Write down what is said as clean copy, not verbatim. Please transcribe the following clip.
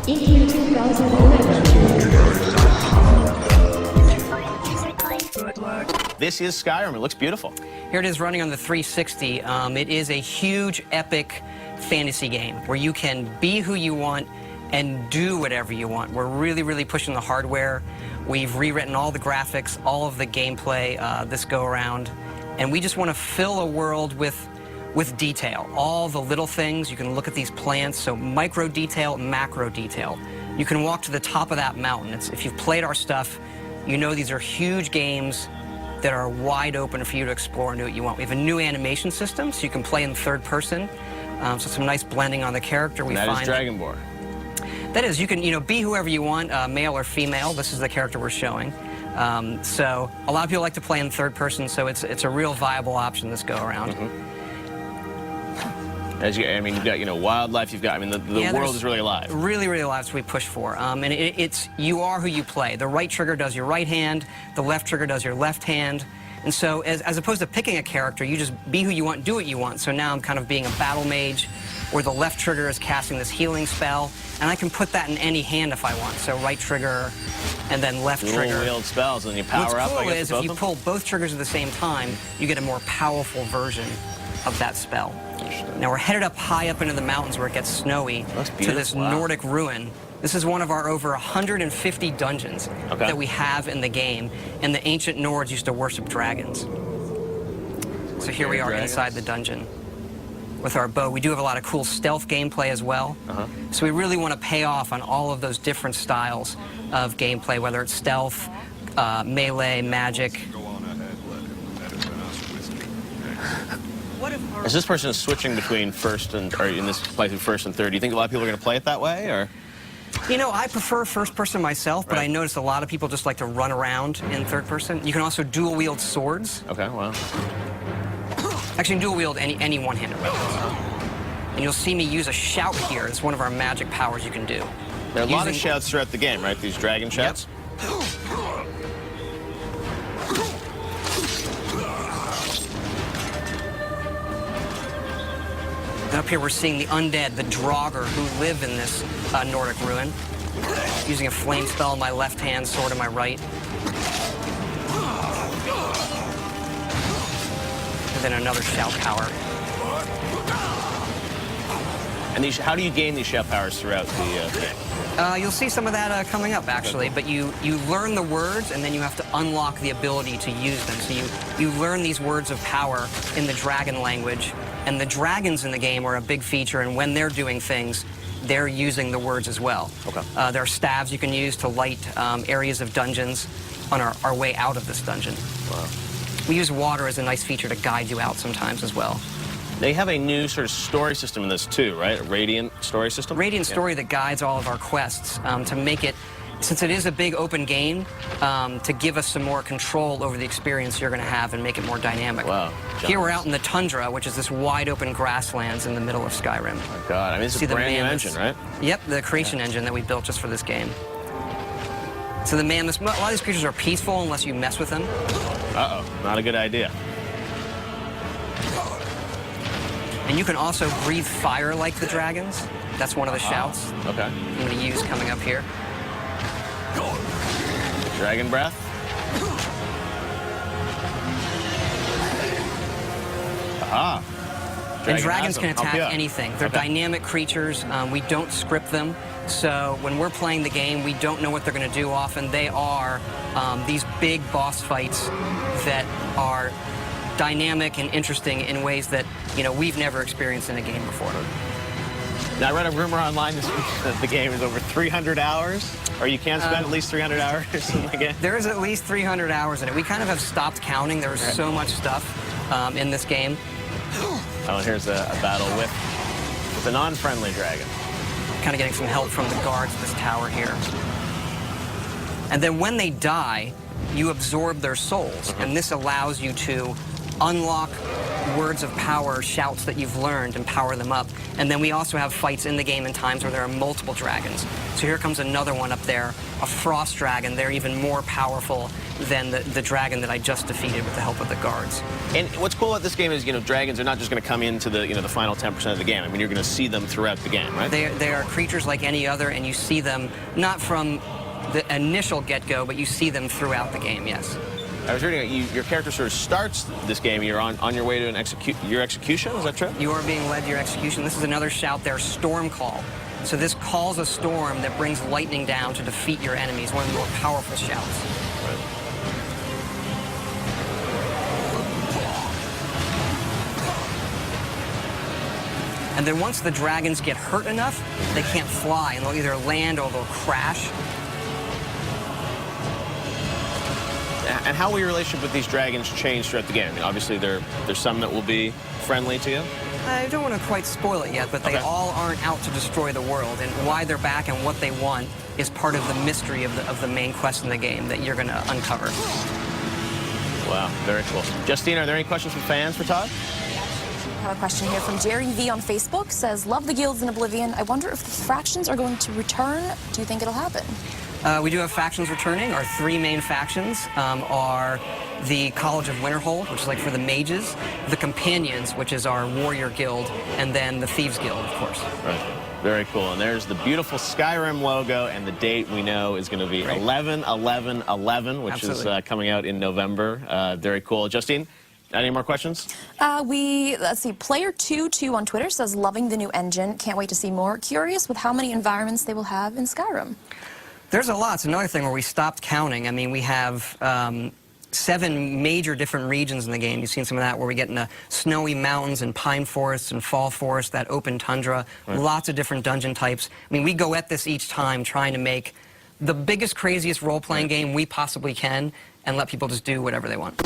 This is Skyrim. It looks beautiful. Here it is running on the 360. It is a huge, epic fantasy game where you can be who you want and do whatever you want. We're really, really pushing the hardware. We've rewritten all the graphics, all of the gameplay this go-around, and we just want to fill a world with detail. All the little things. You can look at these plants, so micro detail, macro detail. You can walk to the top of that mountain. If you've played our stuff, you know these are huge games that are wide open for you to explore and do what you want. We have a new animation system, so you can play in third person. So some nice blending on the character. That is Dragonborn. That is, you can be whoever you want, male or female. This is the character we're showing. So a lot of people like to play in third person, so it's a real viable option this go around. As you, I mean, you've got wildlife. You've got, I mean, the world is really alive. Really, really alive. So we push for, and it's you are who you play. The right trigger does your right hand. The left trigger does your left hand. And so, as opposed to picking a character, you just be who you want, do what you want. So now I'm kind of being a battle mage, where the left trigger is casting this healing spell, and I can put that in any hand if I want. So right trigger, and then left trigger. Wield spells, and you power up. What's cool is if you pull both triggers at the same time, you get a more powerful version of that spell. Now we're headed up high up into the mountains where it gets snowy to this Nordic ruin. This is one of our over 150 dungeons that we have in the game, and the ancient Nords used to worship dragons. So here we are inside the dungeon with our bow. We do have a lot of cool stealth gameplay as well. So we really want to pay off on all of those different styles of gameplay, whether it's stealth, melee, magic. As this person is switching between first and, or in this playthrough first and third, do you think a lot of people are going to play it that way, or? You know, I prefer first person myself, but I noticed a lot of people just like to run around in third person. You can also dual wield swords. Okay, wow. Actually, dual wield any one-handed weapons. And you'll see me use a shout here. It's one of our magic powers you can do. There are a lot of shouts throughout the game, right? These dragon shouts? Yep. And up here we're seeing the undead, the Draugr, who live in this Nordic ruin. Using a flame spell in my left hand, sword in my right. And then another shout power. And these, how do you gain these shout powers throughout the game? You'll see some of that coming up, actually. But you learn the words, and then you have to unlock the ability to use them. So you learn these words of power in the dragon language. And the dragons in the game are a big feature, and when they're doing things, they're using the words as well. There are staves you can use to light areas of dungeons on our way out of this dungeon. Wow. We use water as a nice feature to guide you out sometimes as well. They have a new sort of story system in this too, right? A Radiant story system? Radiant story that guides all of our quests to make it, since it is a big open game, to give us some more control over the experience you're going to have and make it more dynamic. Wow. Here we're out in the tundra, which is this wide open grasslands in the middle of Skyrim. Oh my God, I mean, this is a brand new engine, right? Yep, the creation engine that we built just for this game. So the mammoths, a lot of these creatures are peaceful unless you mess with them. Uh-oh, not a good idea. And you can also breathe fire like the dragons. That's one of the shouts. Okay. I'm going to use coming up here. Dragon breath. Aha. And dragons can attack anything. They're dynamic creatures. We don't script them. So when we're playing the game, we don't know what they're going to do often. They are these big boss fights that are dynamic and interesting in ways that, we've never experienced in a game before. Now, I read a rumor online this week that the game is over 300 hours, or you can spend at least 300 hours in the game. There is at least 300 hours in it. We kind of have stopped counting. There was so much stuff in this game. Oh, and here's a battle with a non-friendly dragon. Kind of getting some help from the guards of this tower here. And then when they die, you absorb their souls, and this allows you to unlock words of power, shouts that you've learned, and power them up. And then we also have fights in the game in times where there are multiple dragons. So here comes another one up there, a frost dragon. They're even more powerful than the dragon that I just defeated with the help of the guards. And what's cool about this game is, dragons are not just going to come into the, the final 10% of the game. I mean, you're going to see them throughout the game, right? They are creatures like any other, and you see them not from the initial get-go, but you see them throughout the game, yes. I was reading your character sort of starts this game, you're on your way to your execution, is that true? You are being led to your execution. This is another shout there, Storm Call. So this calls a storm that brings lightning down to defeat your enemies, one of the more powerful shouts. Right. And then once the dragons get hurt enough, they can't fly, and they'll either land or they'll crash. And how will your relationship with these dragons change throughout the game? I mean, obviously, there's some that will be friendly to you. I don't want to quite spoil it yet, but they all aren't out to destroy the world, and why they're back and what they want is part of the mystery of the main quest in the game that you're going to uncover. Wow, very cool. Justine, are there any questions from fans for Todd? I have a question here from Jerry V on Facebook. Says, love the guilds in Oblivion. I wonder if the factions are going to return. Do you think it'll happen? We do have factions returning. Our three main factions are the College of Winterhold, which is like for the mages, the Companions, which is our warrior guild, and then the Thieves Guild, of course. Right. Very cool. And there's the beautiful Skyrim logo, and the date we know is going to be 11/11/11, which is coming out in November. Very cool. Justine, any more questions? Let's see, Player22 on Twitter says, loving the new engine. Can't wait to see more. Curious with how many environments they will have in Skyrim. There's a lot. It's another thing where we stopped counting. I mean, we have 7 major different regions in the game. You've seen some of that where we get into snowy mountains and pine forests and fall forests, that open tundra, lots of different dungeon types. I mean, we go at this each time trying to make the biggest, craziest role-playing game we possibly can and let people just do whatever they want.